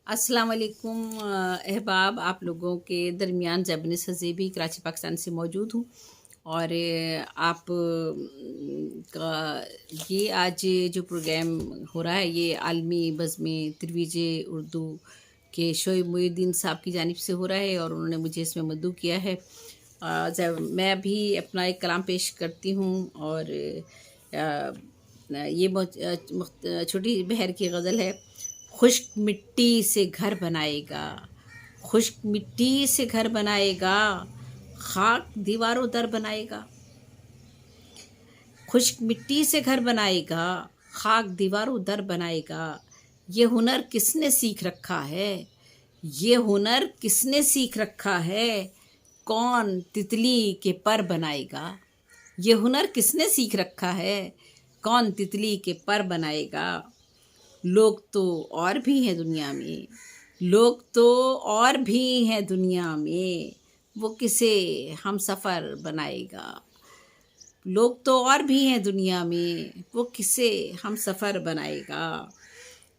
अस्सलाम वालेकुम अहबाब, आप लोगों के दरमियान ज़ैबनिस हज़ीबी कराची पाकिस्तान से मौजूद हूँ। और आप का ये आज जो प्रोग्राम हो रहा है ये आलमी बज़्म तरोीज उर्दू के शोएब मुहीउद्दीन साहब की जानिब से हो रहा है और उन्होंने मुझे इसमें मदऊ किया है। मैं भी अपना एक कलाम पेश करती हूँ और ये छोटी बहर की गज़ल है। खुश्क मिट्टी से घर बनाएगा, खुश्क मिट्टी से घर बनाएगा, खाक दीवारों दर बनाएगा। खुश्क मिट्टी से घर बनाएगा, खाक दीवारों दर बनाएगा। ये हुनर किसने सीख रखा है, ये हुनर किसने सीख रखा है, कौन तितली के पर बनाएगा। ये हुनर किसने सीख रखा है, कौन तितली के पर बनाएगा। लोग तो और भी हैं दुनिया में, लोग तो और भी हैं दुनिया में, वो किसे हम सफ़र बनाएगा। लोग तो और भी हैं दुनिया में, वो किसे हम सफ़र बनाएगा।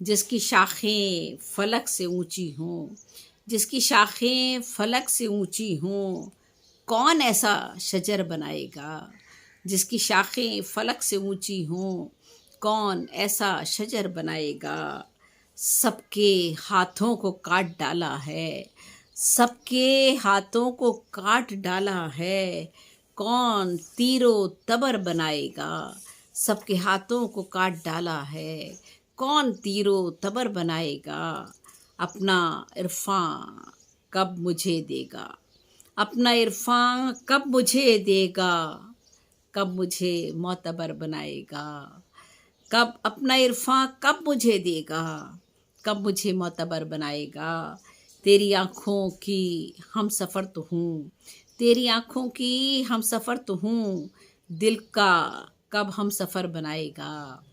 जिसकी शाखें फलक से ऊंची हों, जिसकी शाखें फलक से ऊंची हों, कौन ऐसा शजर बनाएगा। जिसकी शाखें फलक से ऊंची हों, कौन ऐसा शजर बनाएगा। सबके हाथों को काट डाला है, सबके हाथों को काट डाला है, कौन तीरो तबर बनाएगा। सबके हाथों को काट डाला है, कौन तीरो तबर बनाएगा। अपना इरफान कब मुझे देगा, अपना इरफान कब मुझे देगा, कब मुझे मोतबर बनाएगा। कब अपना इरफान कब मुझे देगा, कब मुझे मोतबर बनाएगा। तेरी आँखों की हम सफ़र तो हूँ, तेरी आँखों की हम सफ़र तो हूँ, दिल का कब हम सफ़र बनाएगा।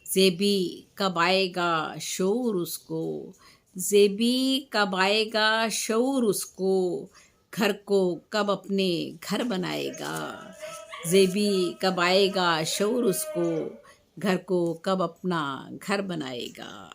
ज़ेबी कब आएगा शऊर उसको, ज़ेबी कब आएगा शऊर उसको, घर को कब अपने घर बनाएगा। ज़ेबी कब आएगा शऊर उसको, घर को कब अपना घर बनाएगा।